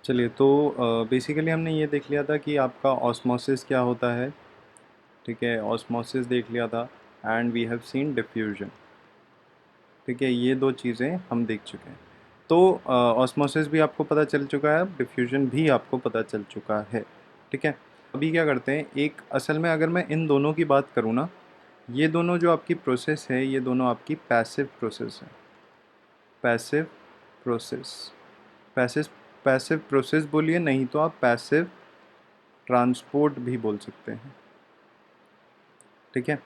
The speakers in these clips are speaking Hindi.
चलिए तो बेसिकली हमने ये देख लिया था कि आपका ऑस्मोसिस क्या होता है। ठीक है, ऑस्मोसिस देख लिया था and we have seen diffusion. ठीक है, ये दो चीज़ें हम देख चुके हैं। तो ऑस्मोसिस भी आपको पता चल चुका है, अब डिफ्यूजन भी आपको पता चल चुका है। ठीक है, अभी क्या करते हैं, एक असल में अगर मैं इन दोनों की बात करूँ ना, ये दोनों जो आपकी प्रोसेस है, ये दोनों आपकी पैसिव प्रोसेस है। Passive process, passive passive process बोलिए, नहीं तो आप पैसिव ट्रांसपोर्ट भी बोल सकते हैं। ठीक है,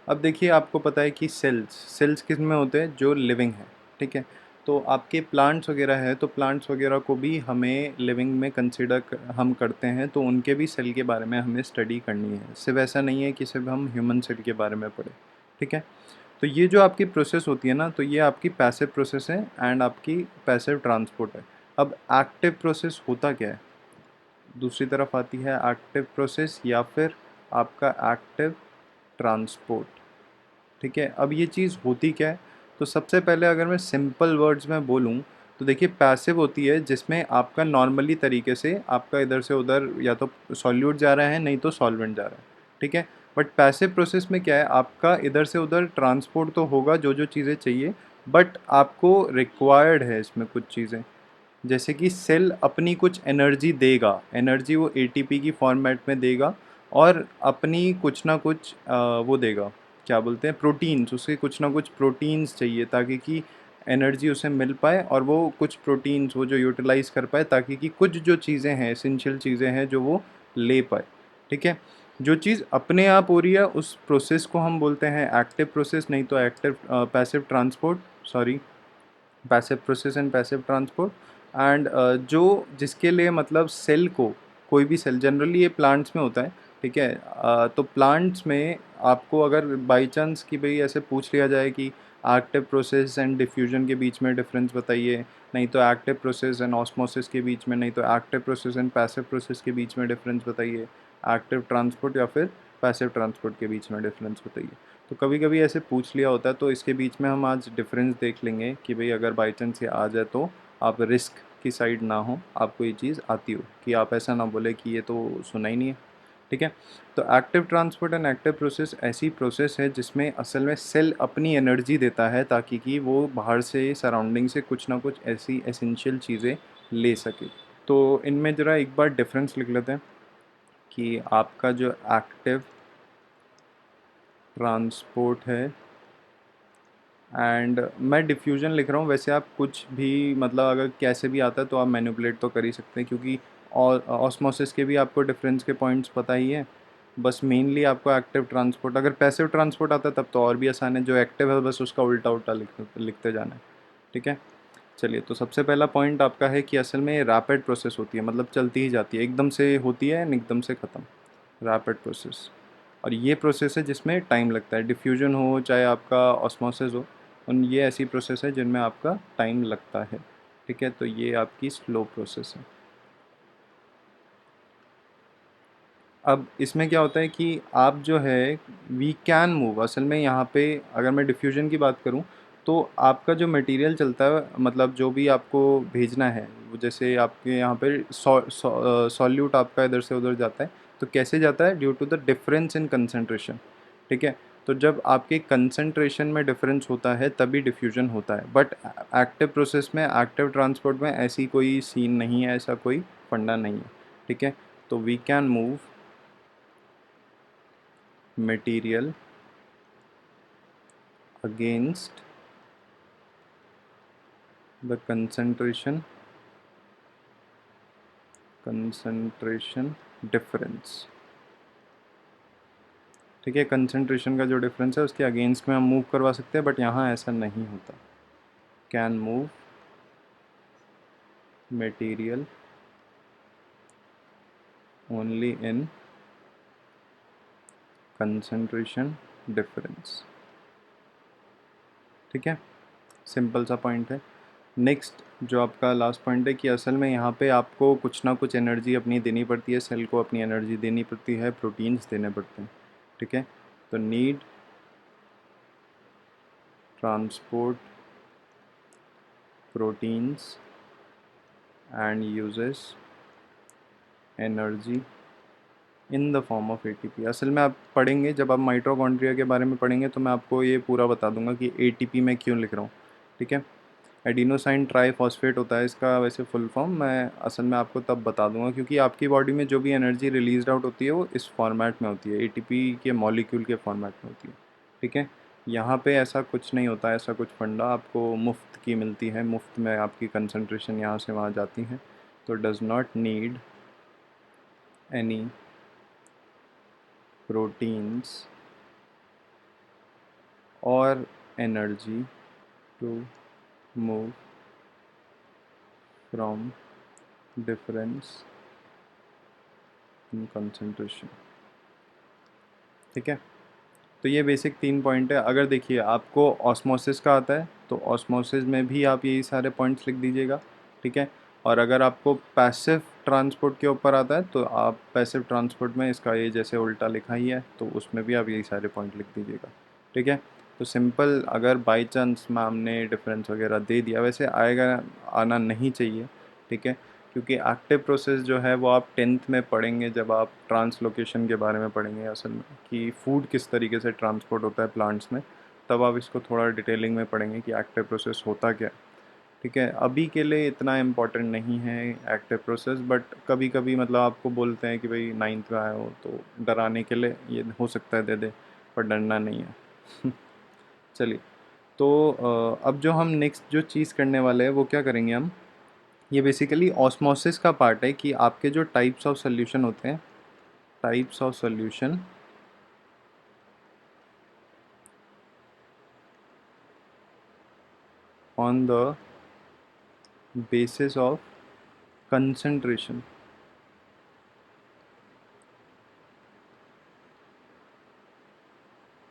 अब देखिए आपको पता है कि सेल्स सेल्स किस में होते हैं, जो लिविंग है। ठीक है, तो आपके प्लांट्स वगैरह है, तो प्लांट्स वगैरह को भी हमें लिविंग में कंसिडर हम करते हैं, तो उनके भी सेल के बारे में हमें स्टडी करनी है। सिर्फ ऐसा नहीं है कि सिर्फ हम ह्यूमन सेल के बारे में पढ़ें। ठीक है, तो ये जो आपकी प्रोसेस होती है ना, तो ये आपकी पैसिव प्रोसेस है एंड आपकी पैसिव ट्रांसपोर्ट है। अब एक्टिव प्रोसेस होता क्या है, दूसरी तरफ आती है एक्टिव प्रोसेस या फिर आपका एक्टिव ट्रांसपोर्ट। ठीक है, अब ये चीज़ होती क्या है, तो सबसे पहले अगर मैं सिंपल वर्ड्स में बोलूँ, तो देखिए पैसिव होती है जिसमें आपका नॉर्मली तरीके से आपका इधर से उधर या तो सॉल्यूट जा रहा है, नहीं तो सॉल्वेंट जा रहा है। ठीक है, बट पैसिव प्रोसेस में क्या है, आपका इधर से उधर ट्रांसपोर्ट तो होगा जो जो चीज़ें चाहिए, बट आपको रिक्वायर्ड है इसमें कुछ चीज़ें। जैसे कि सेल अपनी कुछ एनर्जी देगा, एनर्जी वो एटीपी की फॉर्मेट में देगा, और अपनी कुछ ना कुछ वो देगा, क्या बोलते हैं, प्रोटीन्स, उसके कुछ ना कुछ प्रोटीन्स चाहिए ताकि कि एनर्जी उसे मिल पाए, और वो कुछ प्रोटीन्स वो जो यूटिलाइज कर पाए, ताकि कि कुछ जो चीज़ें हैं, एसेंशियल चीज़ें हैं, जो वो ले पाए। ठीक है, जो चीज़ अपने आप हो रही है उस प्रोसेस को हम बोलते हैं एक्टिव प्रोसेस, नहीं तो active passive transport, sorry, passive process and passive transport. And जो जिसके लिए मतलब सेल को, कोई भी सेल, जनरली ये प्लांट्स में होता है। ठीक है, तो प्लांट्स में आपको अगर बाई चांस कि भाई ऐसे पूछ लिया जाए कि एक्टिव प्रोसेस एंड डिफ्यूजन के बीच में डिफरेंस बताइए, नहीं तो एक्टिव प्रोसेस एंड ऑस्मोसिस के बीच में, नहीं तो active process and passive process के बीच में डिफरेंस बताइए, एक्टिव ट्रांसपोर्ट या फिर पैसिव ट्रांसपोर्ट के बीच में डिफरेंस बताइए, तो कभी कभी ऐसे पूछ लिया होता है। तो इसके बीच में हम आज डिफरेंस देख लेंगे कि भाई अगर बाई चांस ये आ जाए तो आप रिस्क की साइड ना हो, आपको ये चीज़ आती हो, कि आप ऐसा ना बोले कि ये तो सुना ही नहीं है। ठीक है, तो active transport and active process ऐसी प्रोसेस है जिसमें असल में सेल अपनी एनर्जी देता है ताकि कि वो बाहर से, सराउंडिंग से कुछ ना कुछ ऐसी एसेंशियल चीज़ें ले सके। तो इनमें ज़रा एक बार डिफरेंस लिख लेते हैं कि आपका जो एक्टिव ट्रांसपोर्ट है, एंड मैं डिफ्यूजन लिख रहा हूँ, वैसे आप कुछ भी मतलब अगर कैसे भी आता है तो आप मैनिपुलेट तो कर ही सकते हैं, क्योंकि और ऑस्मोसिस के भी आपको डिफरेंस के पॉइंट्स पता ही है। बस मेनली आपको एक्टिव ट्रांसपोर्ट, अगर पैसिव ट्रांसपोर्ट आता है तब तो और भी आसान है, जो एक्टिव है बस उसका उल्टा उल्टा लिखते जाना है। ठीक है, चलिए, तो सबसे पहला पॉइंट आपका है कि असल में रैपिड प्रोसेस होती है, मतलब चलती ही जाती है, एकदम से होती है एंड एकदम से ख़त्म, रैपिड प्रोसेस। और ये प्रोसेस है जिसमें टाइम लगता है, डिफ्यूजन हो चाहे आपका ऑस्मोसिस हो, उन ये ऐसी प्रोसेस है जिनमें आपका टाइम लगता है। ठीक है, तो ये आपकी स्लो प्रोसेस है। अब इसमें क्या होता है कि आप जो है, वी कैन मूव, असल में यहाँ पे अगर मैं डिफ्यूजन की बात करूँ, तो आपका जो मटेरियल चलता है, मतलब जो भी आपको भेजना है, वो जैसे आपके यहाँ पे सॉल्यूट आपका इधर से उधर जाता है, तो कैसे जाता है, due to the difference in concentration. ठीक है, तो जब आपके कंसंट्रेशन में डिफरेंस होता है तभी डिफ्यूजन होता है, बट एक्टिव प्रोसेस में, एक्टिव ट्रांसपोर्ट में ऐसी कोई सीन नहीं है, ऐसा कोई फंडा नहीं है। ठीक है, तो we can move material against the concentration difference। ठीक है, कंसंट्रेशन का जो डिफरेंस है उसके अगेंस्ट में हम मूव करवा सकते हैं, बट यहाँ ऐसा नहीं होता। Can move material only in concentration difference. ठीक है, सिंपल सा पॉइंट है। नेक्स्ट जो आपका लास्ट पॉइंट है कि असल में यहाँ पे आपको कुछ ना कुछ एनर्जी अपनी देनी पड़ती है, सेल को अपनी एनर्जी देनी पड़ती है, प्रोटीन्स देने पड़ते हैं। ठीक है, तो need transport proteins and uses energy in the form of ATP. असल में आप पढ़ेंगे, जब आप माइटोकॉन्ड्रिया के बारे में पढ़ेंगे तो मैं आपको ये पूरा बता दूंगा कि एटीपी मैं क्यों लिख रहा हूँ। ठीक है, एडिनोसाइन ट्राईफॉस्फेट होता है इसका वैसे फुल फॉर्म, मैं असल में आपको तब बता दूंगा क्योंकि आपकी बॉडी में जो भी एनर्जी रिलीज आउट होती है वो इस फॉर्मेट में होती है, एटीपी के मॉलिक्यूल के फॉर्मेट में होती है। ठीक है, यहाँ पे ऐसा कुछ नहीं होता, ऐसा कुछ फंडा आपको मुफ्त की मिलती है, मुफ्त में आपकी कंसंट्रेशन यहाँ से वहाँ जाती है, तो does not need any proteins और energy to move from difference in concentration. ठीक है, तो ये बेसिक 3 पॉइंट है। अगर देखिए आपको ऑस्मोसिस का आता है तो ऑस्मोसिस में भी आप यही सारे पॉइंट्स लिख दीजिएगा। ठीक है, और अगर आपको पैसिव ट्रांसपोर्ट के ऊपर आता है तो आप पैसिव ट्रांसपोर्ट में इसका ये जैसे उल्टा लिखा ही है तो उसमें भी आप यही सारे पॉइंट लिख दीजिएगा। ठीक है, तो सिंपल, अगर बाई चांस मैम ने डिफरेंस वगैरह दे दिया, वैसे आएगा, आना नहीं चाहिए। ठीक है, क्योंकि एक्टिव प्रोसेस जो है वो आप 10th में पढ़ेंगे जब आप ट्रांसलोकेशन के बारे में पढ़ेंगे असल में, कि फूड किस तरीके से ट्रांसपोर्ट होता है प्लांट्स में, तब आप इसको थोड़ा डिटेलिंग में पढ़ेंगे कि एक्टिव प्रोसेस होता क्या है। ठीक है, अभी के लिए इतना इम्पोर्टेंट नहीं है एक्टिव प्रोसेस, बट कभी कभी मतलब आपको बोलते हैं कि भाई 9th में आए हो तो डराने के लिए ये हो सकता है दे दे, पर डरना नहीं है। चलिए, तो अब जो हम नेक्स्ट जो चीज़ करने वाले हैं वो क्या करेंगे हम, ये बेसिकली ऑस्मोसिस का पार्ट है कि आपके जो टाइप्स ऑफ सोल्यूशन होते हैं, types of solution on the basis of concentration.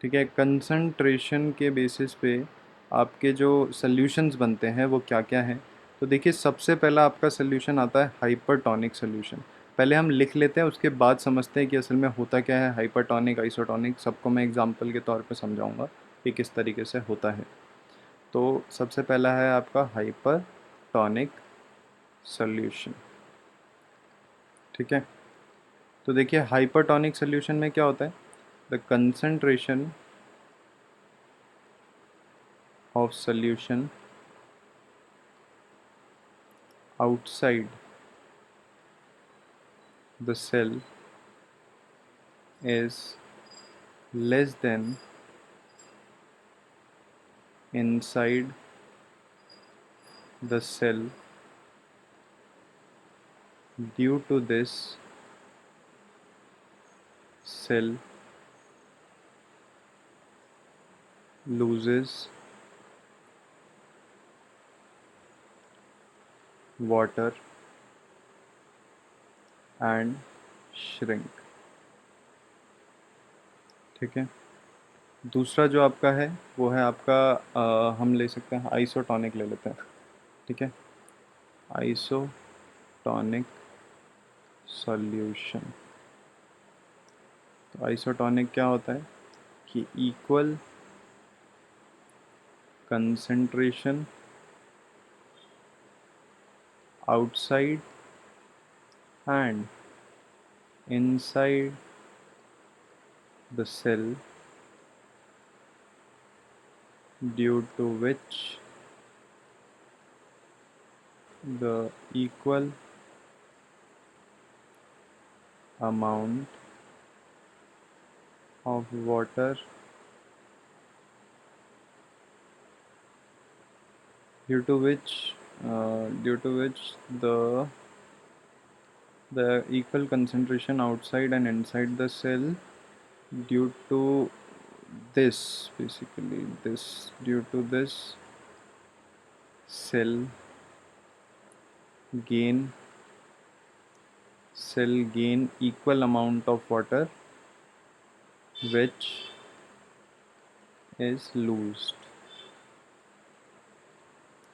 ठीक है, कंसंट्रेशन के बेसिस पे आपके जो सोल्यूशंस बनते हैं वो क्या क्या हैं। तो देखिए, सबसे पहला आपका सोल्यूशन आता है हाइपरटोनिक सोल्यूशन। पहले हम लिख लेते हैं, उसके बाद समझते हैं कि असल में होता क्या है हाइपरटोनिक, आइसोटोनिक, सबको मैं एग्जांपल के तौर पे समझाऊंगा कि किस तरीके से होता है। तो सबसे पहला है आपका हाइपरटोनिक सोल्यूशन। ठीक है, तो देखिए हाइपरटोनिक सोल्यूशन में क्या होता है, the concentration of solution outside the cell is less than inside the cell. Due to this, cell loses water and shrink। ठीक है, दूसरा जो आपका है वो है आपका हम ले सकते हैं आइसोटोनिक ले लेते हैं। ठीक है, आइसोटोनिक सॉल्यूशन। तो आइसोटोनिक क्या होता है कि equal concentration outside and inside the cell, due to which the equal amount of water, due to which the equal concentration outside and inside the cell, due to this, basically this, due to this, cell gain equal amount of water which is loosed।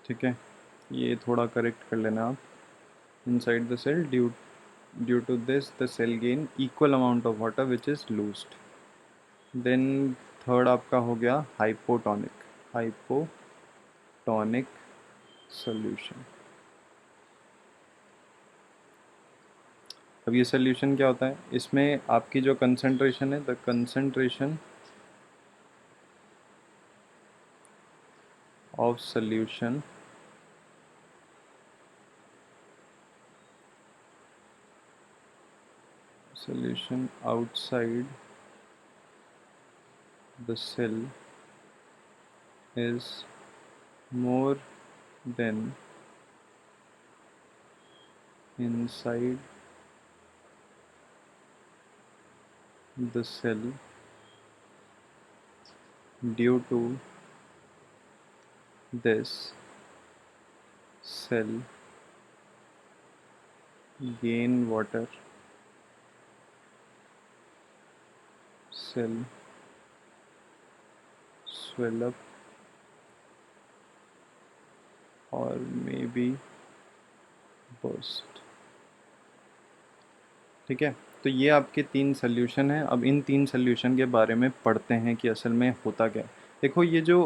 ठीक है, ये थोड़ा करेक्ट कर लेना आप, inside the cell, due to this the cell gain equal amount of water which is loosed। then third आपका हो गया हाइपोटोनिक सॉल्यूशन। अब ये सोल्यूशन क्या होता है, इसमें आपकी जो कंसंट्रेशन है, the concentration of solution outside the cell is more than inside the cell due to this cell gain water, cell swell up or maybe burst। ठीक है, तो ये आपके 3 सॉल्यूशन हैं। अब इन 3 सॉल्यूशन के बारे में पढ़ते हैं कि असल में होता क्या है। देखो ये जो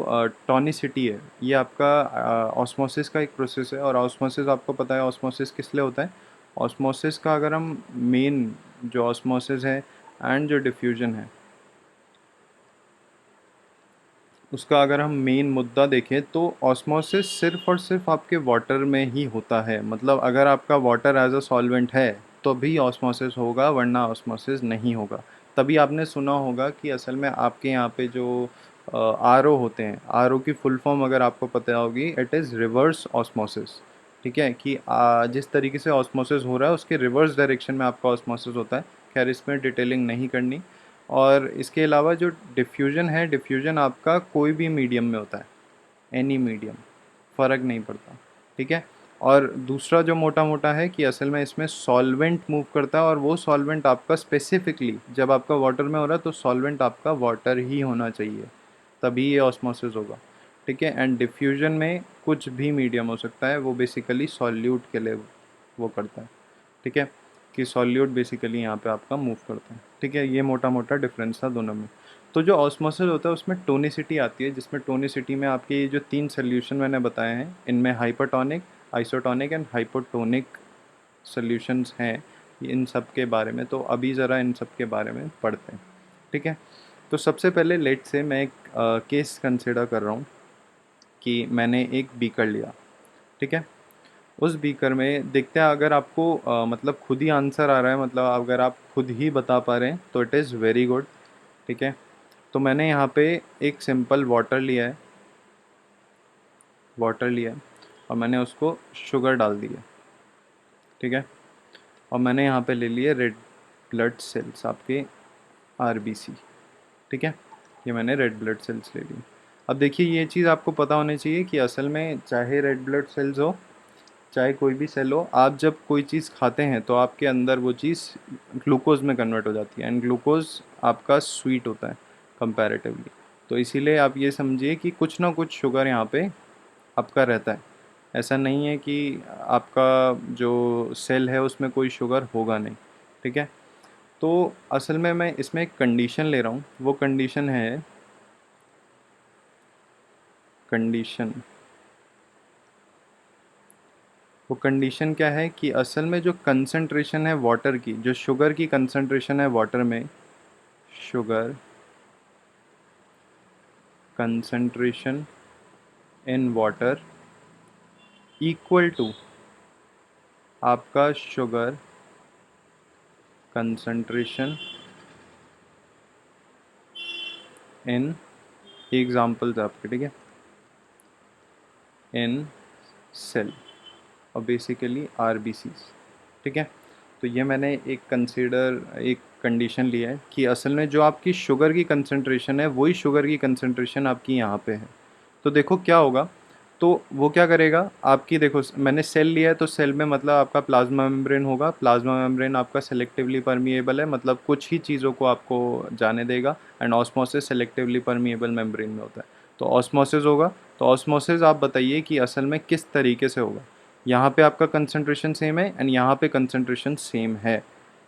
टॉनिसिटी है, ये आपका ऑस्मोसिस का एक प्रोसेस है, और ऑस्मोसिस आपको पता है ऑस्मोसिस किस लिए होता है। ऑस्मोसिस का अगर हम मेन जो ऑस्मोसिस है एंड जो डिफ्यूजन है, उसका अगर हम मेन मुद्दा देखें तो ऑस्मोसिस सिर्फ और सिर्फ आपके वाटर में ही होता है। मतलब अगर आपका वाटर एज अ सॉल्वेंट है तो भी ऑस्मोसिस होगा, वरना ऑस्मोसिस नहीं होगा। तभी आपने सुना होगा कि असल में आपके यहाँ पे जो आरओ होते हैं, आरओ की फुल फॉर्म अगर आपको पता होगी, इट इज़ रिवर्स ऑस्मोसिस। ठीक है, कि जिस तरीके से ऑस्मोसिस हो रहा है उसके रिवर्स डायरेक्शन में आपका ऑस्मोसिस होता है। खैर इसमें डिटेलिंग नहीं करनी। और इसके अलावा जो डिफ्यूजन है, डिफ्यूजन आपका कोई भी मीडियम में होता है, एनी मीडियम, फ़र्क नहीं पड़ता। ठीक है, और दूसरा जो मोटा मोटा है कि असल में इसमें सॉल्वेंट मूव करता है, और वो सॉल्वेंट आपका स्पेसिफिकली जब आपका वाटर में हो रहा है तो सॉल्वेंट आपका वाटर ही होना चाहिए, तभी ये ऑस्मोसिस होगा। ठीक है, एंड डिफ्यूजन में कुछ भी मीडियम हो सकता है, वो बेसिकली सॉल्यूट के लिए वो करता है। ठीक है, कि सॉल्यूट बेसिकली यहाँ पे आपका मूव करता है। ठीक है, ये मोटा मोटा डिफरेंस था दोनों में। तो जो ऑस्मोसिस होता है उसमें टोनिसिटी आती है, जिसमें टोनिसिटी में आपके ये जो 3 सोल्यूशन मैंने बताए हैं, इनमें hypertonic, isotonic and hypotonic solutions हैं। इन सब के बारे में तो अभी ज़रा इन सब के बारे में पढ़ते हैं। ठीक है, तो सबसे पहले लेट से मैं एक केस कंसिडर कर रहा हूँ कि मैंने एक बीकर लिया। ठीक है, उस बीकर में देखते हैं, अगर आपको मतलब खुद ही आंसर आ रहा है, मतलब अगर आप खुद ही बता पा रहे हैं तो इट इज़ वेरी गुड। ठीक है, तो मैंने यहाँ पे एक सिंपल वाटर लिया है, और मैंने उसको शुगर डाल दी है। ठीक है, और मैंने यहाँ पे ले लिए रेड ब्लड सेल्स, आपके आरबीसी। ठीक है, ये मैंने रेड ब्लड सेल्स ले ली। अब देखिए ये चीज़ आपको पता होनी चाहिए कि असल में चाहे रेड ब्लड सेल्स हो, चाहे कोई भी सेल हो, आप जब कोई चीज़ खाते हैं तो आपके अंदर वो चीज़ ग्लूकोज में कन्वर्ट हो जाती है, एंड ग्लूकोज आपका स्वीट होता है कंपैरेटिवली। तो इसीलिए आप ये समझिए कि कुछ ना कुछ शुगर यहाँ पे आपका रहता है। ऐसा नहीं है कि आपका जो सेल है उसमें कोई शुगर होगा नहीं। ठीक है, तो असल में मैं इसमें एक कंडीशन ले रहा हूँ, वो कंडीशन है, कंडीशन वो कंडीशन क्या है कि असल में जो कंसंट्रेशन है वाटर की, जो शुगर की कंसंट्रेशन है वाटर में, sugar concentration in water equal to आपका शुगर कंसंट्रेशन इन, एग्जाम्पल्स आपके, ठीक है, इन सेल और बेसिकली आरबीसीज। ठीक है, तो ये मैंने एक कंडीशन लिया है कि असल में जो आपकी शुगर की कंसंट्रेशन है वही शुगर की कंसंट्रेशन आपकी यहाँ पे है। तो देखो क्या होगा, तो वो क्या करेगा आपकी, देखो मैंने सेल लिया है तो सेल में मतलब आपका प्लाज्मा मेम्ब्रेन होगा। प्लाज्मा मेम्ब्रेन आपका सेलेक्टिवली परमिएबल है, मतलब कुछ ही चीज़ों को आपको जाने देगा, and osmosis selectively permeable membrane में होता है। तो ऑस्मोसिस होगा, तो ऑस्मोसिस आप बताइए कि असल में किस तरीके से होगा। यहाँ पे आपका कंसंट्रेशन सेम है एंड यहाँ पे कंसंट्रेशन सेम है।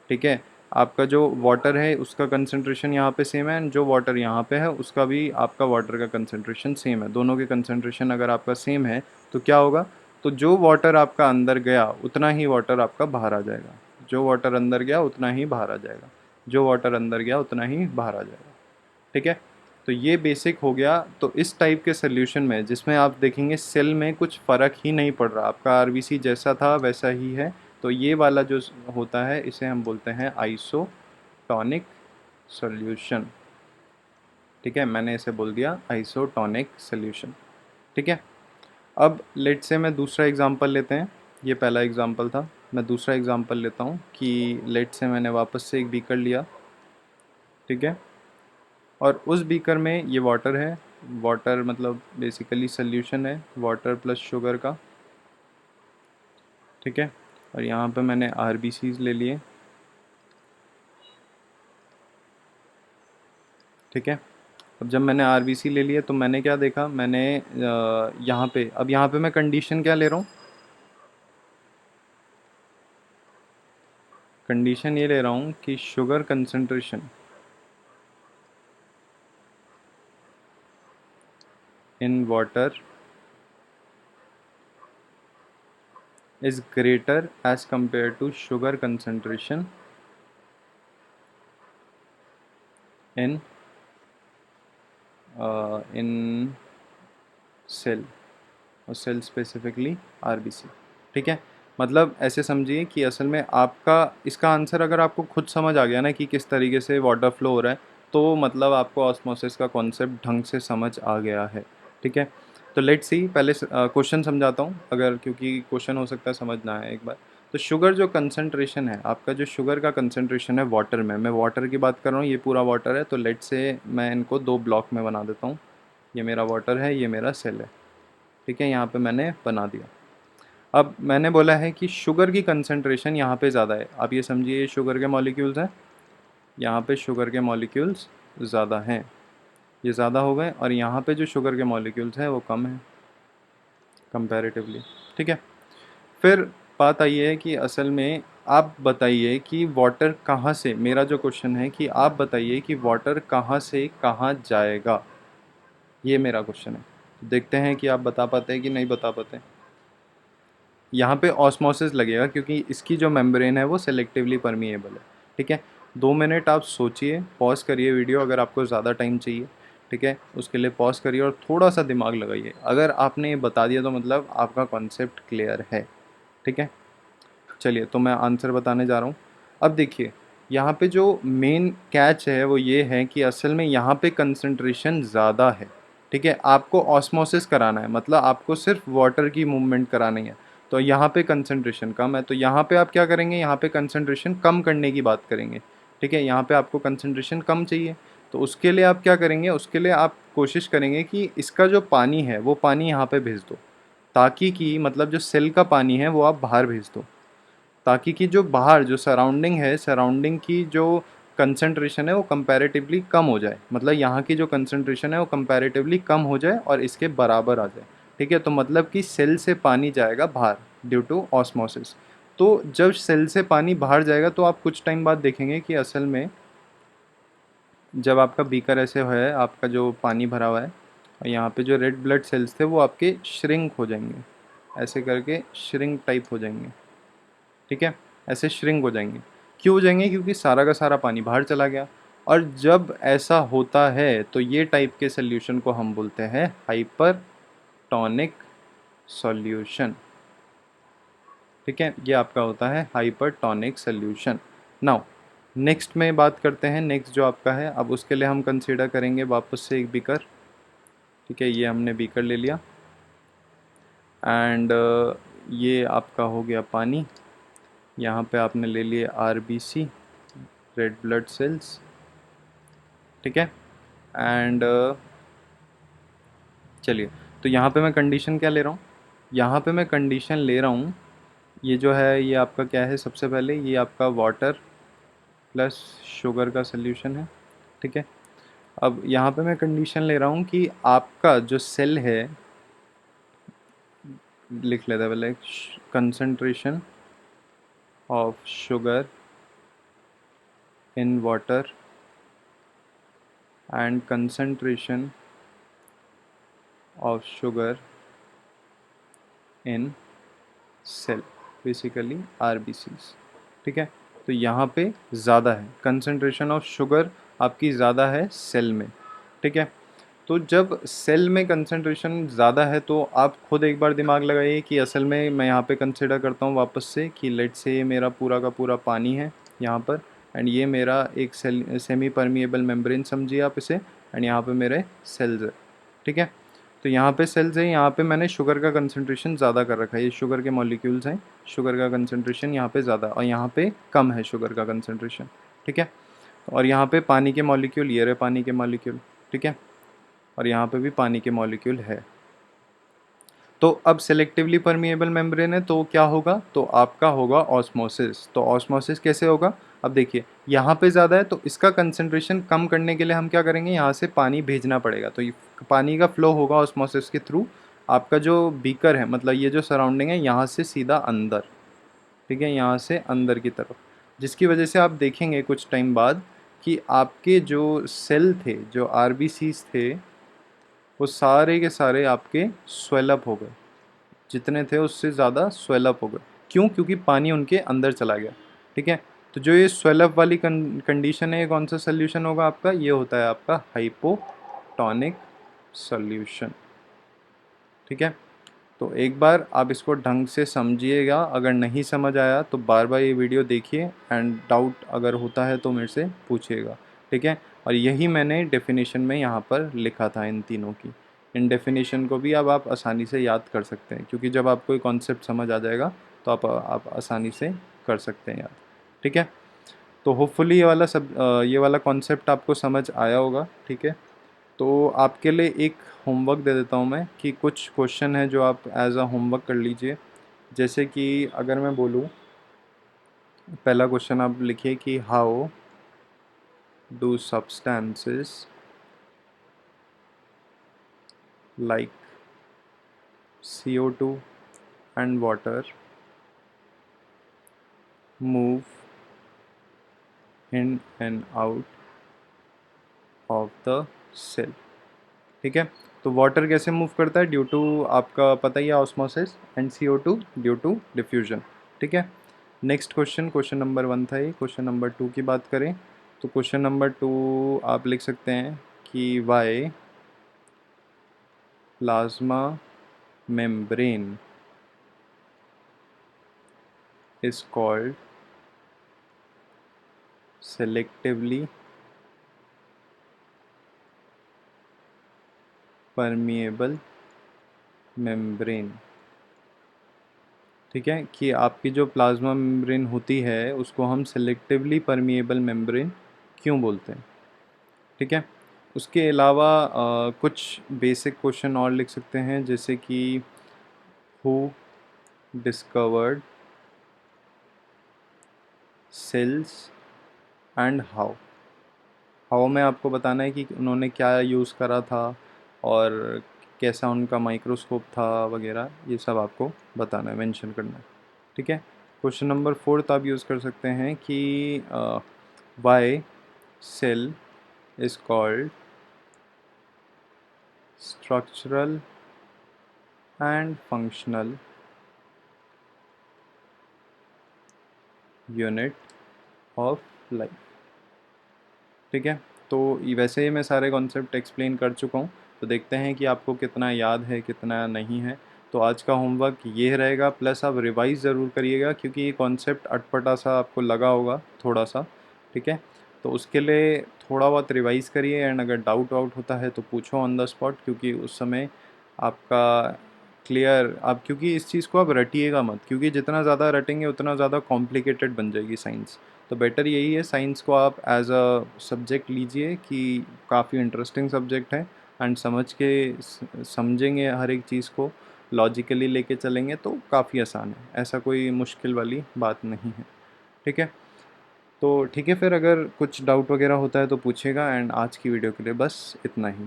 ठीक है, आपका जो वाटर है उसका कंसंट्रेशन यहाँ पे सेम है, एंड जो वाटर यहाँ पे है उसका भी आपका वाटर का कंसंट्रेशन सेम है। दोनों के कंसंट्रेशन अगर आपका सेम है तो क्या होगा, तो जो वाटर आपका अंदर गया उतना ही वाटर आपका बाहर आ जाएगा। जो वाटर अंदर गया उतना ही बाहर आ जाएगा, जो वाटर अंदर गया उतना ही बाहर आ जाएगा। ठीक है, तो ये बेसिक हो गया। तो इस टाइप के सोल्यूशन में जिसमें आप देखेंगे सेल में कुछ फ़र्क ही नहीं पड़ रहा, आपका आरबीसी जैसा था वैसा ही है, तो ये वाला जो होता है इसे हम बोलते हैं आइसोटोनिक सॉल्यूशन। ठीक है, मैंने इसे बोल दिया आइसोटोनिक सॉल्यूशन। ठीक है, अब लेट से मैं दूसरा एग्जांपल लेते हैं। ये पहला एग्जांपल था, मैं दूसरा एग्जांपल लेता हूँ कि लेट से मैंने वापस से एक बीकर लिया। ठीक है, और उस बीकर में ये वाटर है, वाटर मतलब बेसिकली सॉल्यूशन है वाटर प्लस शुगर का। ठीक है, और यहाँ पे मैंने आरबीसीज ले लिए। ठीक है, अब जब मैंने आरबीसी ले लिए तो मैंने क्या देखा, मैंने यहाँ पे, अब यहाँ पे मैं कंडीशन क्या ले रहा हूँ, कंडीशन ये ले रहा हूँ कि sugar concentration in water is greater as compared to sugar concentration in in cell, और सेल स्पेसिफिकली आरबीसी। ठीक है, मतलब ऐसे समझिए कि असल में आपका इसका आंसर अगर आपको खुद समझ आ गया ना कि किस तरीके से वाटर फ्लो हो रहा है, तो मतलब आपको ऑस्मोसिस का कॉन्सेप्ट ढंग से समझ आ गया है। ठीक है, तो लेट्स सी, पहले क्वेश्चन समझाता हूँ, अगर क्योंकि क्वेश्चन हो सकता है समझ ना आए एक बार। तो शुगर जो कंसंट्रेशन है, आपका जो शुगर का कंसंट्रेशन है वाटर में, मैं वाटर की बात कर रहा हूँ, ये पूरा वाटर है, तो लेट्स से मैं इनको दो ब्लॉक में बना देता हूँ। ये मेरा वाटर है, ये मेरा सेल है। ठीक है, यहाँ पे मैंने बना दिया। अब मैंने बोला है कि शुगर की कंसंट्रेशन यहाँ पे ज़्यादा है, आप ये समझिए ये शुगर के मॉलिक्यूल्स हैं, यहाँ पे शुगर के मॉलिक्यूल्स ज़्यादा हैं, ये ज़्यादा हो गए, और यहाँ पे जो शुगर के मॉलिक्यूल्स हैं वो कम है कंपैरेटिवली। ठीक है, फिर बात आई है कि असल में आप बताइए कि वाटर कहाँ से, मेरा जो क्वेश्चन है कि आप बताइए कि वाटर कहाँ से कहाँ जाएगा, ये मेरा क्वेश्चन है। देखते हैं कि आप बता पाते हैं कि नहीं बता पाते। यहाँ पे ऑस्मोसिस लगेगा क्योंकि इसकी जो मेम्ब्रेन है वो सेलेक्टिवली परमिएबल है। ठीक है, 2 मिनट आप सोचिए, पॉज करिए वीडियो अगर आपको ज़्यादा टाइम चाहिए। ठीक है, उसके लिए पॉज करिए और थोड़ा सा दिमाग लगाइए। अगर आपने ये बता दिया तो मतलब आपका कॉन्सेप्ट क्लियर है। ठीक है, चलिए तो मैं आंसर बताने जा रहा हूँ। अब देखिए, यहाँ पे जो मेन कैच है वो ये है कि असल में यहाँ पे कंसंट्रेशन ज़्यादा है। ठीक है, आपको ऑस्मोसिस कराना है, मतलब आपको सिर्फ वाटर की मूवमेंट करानी है, तो यहाँ पे कंसंट्रेशन कम है, तो यहाँ पे आप क्या करेंगे, यहाँ पे कंसंट्रेशन कम करने की बात करेंगे। ठीक है, यहाँ पे आपको कंसंट्रेशन कम चाहिए, तो उसके लिए आप क्या करेंगे, उसके लिए आप कोशिश करेंगे कि इसका जो पानी है वो पानी यहाँ पे भेज दो, ताकि कि मतलब जो सेल का पानी है वो आप बाहर भेज दो, ताकि कि जो बाहर जो सराउंडिंग है, सराउंडिंग की जो कंसंट्रेशन है वो कंपैरेटिवली कम हो जाए, मतलब यहाँ की जो कंसंट्रेशन है वो कंपैरेटिवली कम हो जाए और इसके बराबर आ जाए। ठीक है, तो मतलब कि सेल से पानी जाएगा बाहर ड्यू टू ऑस्मोसिस। तो जब सेल से पानी बाहर जाएगा तो आप कुछ टाइम बाद देखेंगे कि असल में जब आपका बीकर ऐसे है, आपका जो पानी भरा हुआ है, और यहाँ पे जो रेड ब्लड सेल्स थे वो आपके श्रिंक हो जाएंगे, ऐसे करके श्रिंक टाइप हो जाएंगे। ठीक है, ऐसे श्रिंक हो जाएंगे। क्यों हो जाएंगे, क्योंकि सारा का सारा पानी बाहर चला गया। और जब ऐसा होता है तो ये टाइप के सोल्यूशन को हम बोलते हैं हाइपरटोनिक सॉल्यूशन। ठीक है, ये आपका होता है हाइपरटोनिक सॉल्यूशन। नाउ नेक्स्ट में बात करते हैं, नेक्स्ट जो आपका है, अब उसके लिए हम कंसीडर करेंगे वापस से एक बीकर। ठीक है, ये हमने बीकर ले लिया, एंड ये आपका हो गया पानी। यहाँ पे आपने ले लिए आरबीसी, रेड ब्लड सेल्स। ठीक है, एंड चलिए, तो यहाँ पे मैं कंडीशन क्या ले रहा हूँ, यहाँ पे मैं कंडीशन ले रहा हूँ, ये जो है ये आपका क्या है, सबसे पहले ये आपका वाटर प्लस शुगर का सल्यूशन है। ठीक है, अब यहाँ पे मैं कंडीशन ले रहा हूँ कि आपका जो सेल है, लिख लेता है पहले, concentration of sugar in water and concentration of sugar in cell, basically RBCs. ठीक है, तो यहाँ पे ज़्यादा है, कंसंट्रेशन ऑफ शुगर आपकी ज़्यादा है सेल में, ठीक है। तो जब सेल में कंसंट्रेशन ज़्यादा है तो आप खुद एक बार दिमाग लगाइए कि असल में मैं यहाँ पे कंसिडर करता हूँ वापस से कि लेट से ये मेरा पूरा का पूरा पानी है यहाँ पर, एंड ये मेरा एक सेमी परमिएबल मेम्ब्रेन समझिए आप इसे, एंड यहाँ पे मेरे सेल्स है, ठीक है। तो यहाँ पे सेल्स है, यहाँ पे मैंने शुगर का कंसंट्रेशन ज़्यादा कर रखा है, ये शुगर के मॉलिक्यूल्स हैं, शुगर का कंसंट्रेशन यहाँ पे ज़्यादा और यहाँ पे कम है शुगर का कंसंट्रेशन, ठीक है। और यहाँ पे पानी के मॉलिक्यूल, ये रहे पानी के मॉलिक्यूल, ठीक है, और यहाँ पे भी पानी के मॉलिक्यूल है। तो अब सेलेक्टिवली परमिएबल मेम्ब्रेन है तो क्या होगा, तो आपका होगा ऑस्मोसिस। तो ऑस्मोसिस कैसे होगा, अब देखिए यहाँ पे ज़्यादा है तो इसका कंसंट्रेशन कम करने के लिए हम क्या करेंगे, यहाँ से पानी भेजना पड़ेगा, तो ये पानी का फ्लो होगा ऑस्मोसिस के थ्रू, आपका जो बीकर है मतलब ये जो सराउंडिंग है यहाँ से सीधा अंदर, ठीक है, यहाँ से अंदर की तरफ, जिसकी वजह से आप देखेंगे कुछ टाइम बाद कि आपके जो सेल थे, जो आरबीसीज थे, वो सारे के सारे आपके स्वेलअप हो गए, जितने थे उससे ज़्यादा स्वेलअप हो गए। क्यों, क्योंकि पानी उनके अंदर चला गया, ठीक है। तो जो ये स्वेलअप वाली कंडीशन है, ये कौन सा सोल्यूशन होगा आपका, ये होता है आपका हाइपोटोनिक सोल्यूशन, ठीक है। तो एक बार आप इसको ढंग से समझिएगा, अगर नहीं समझ आया तो बार बार ये वीडियो देखिए, एंड डाउट अगर होता है तो मेरे से पूछिएगा, ठीक है। और यही मैंने डेफिनेशन में यहाँ पर लिखा था इन तीनों की, इन डेफिनेशन को भी अब आप आसानी से याद कर सकते हैं, क्योंकि जब आपको कॉन्सेप्ट समझ आ जाएगा तो आप आसानी से कर सकते हैं याद, ठीक है। तो होपफुली ये वाला कॉन्सेप्ट आपको समझ आया होगा, ठीक है। तो आपके लिए एक होमवर्क दे देता हूँ मैं कि कुछ क्वेश्चन है जो आप एज अ होमवर्क कर लीजिए। जैसे कि अगर मैं बोलूँ, पहला क्वेश्चन आप लिखिए कि how do substances like CO2 and water move in and out of the cell, ठीक है। तो वाटर कैसे मूव करता है, ड्यू टू आपका पता ही है osmosis, and CO2 due to diffusion, ठीक है। नेक्स्ट क्वेश्चन, क्वेश्चन नंबर 1 था ये। क्वेश्चन नंबर 2 की बात करें तो क्वेश्चन नंबर 2 आप लिख सकते हैं कि why plasma membrane is called selectively permeable membrane, ठीक है, कि आपकी जो प्लाज्मा मेम्ब्रेन होती है उसको हम सेलेक्टिवली परमिएबल मेम्ब्रेन क्यों बोलते हैं, ठीक है। उसके अलावा कुछ बेसिक क्वेश्चन और लिख सकते हैं, जैसे कि who discovered cells and how. How में आपको बताना है कि उन्होंने क्या यूज़ करा था और कैसा उनका माइक्रोस्कोप था वगैरह, ये सब आपको बताना है, मेंशन करना है, ठीक है। क्वेश्चन नंबर 4 आप यूज़ कर सकते हैं कि why cell is called structural and functional unit of life, ठीक है। तो वैसे ही मैं सारे कॉन्सेप्ट एक्सप्लेन कर चुका हूँ, तो देखते हैं कि आपको कितना याद है कितना नहीं है। तो आज का होमवर्क ये रहेगा, प्लस आप रिवाइज़ ज़रूर करिएगा, क्योंकि ये कॉन्सेप्ट अटपटा सा आपको लगा होगा थोड़ा सा, ठीक है। तो उसके लिए थोड़ा बहुत रिवाइज़ करिए, एंड अगर डाउट वाउट होता है तो पूछो ऑन द स्पॉट, क्योंकि उस समय आपका क्लियर, आप क्योंकि इस चीज़ को आप रटिएगा मत, क्योंकि जितना ज़्यादा रटेंगे उतना ज़्यादा कॉम्प्लिकेटेड बन जाएगी साइंस। तो बेटर यही है, साइंस को आप एज अ सब्जेक्ट लीजिए कि काफ़ी इंटरेस्टिंग सब्जेक्ट है, एंड समझ के समझेंगे हर एक चीज़ को, लॉजिकली लेके चलेंगे तो काफ़ी आसान है, ऐसा कोई मुश्किल वाली बात नहीं है, ठीक है। तो ठीक है, फिर अगर कुछ डाउट वगैरह होता है तो पूछेगा, एंड आज की वीडियो के लिए बस इतना ही।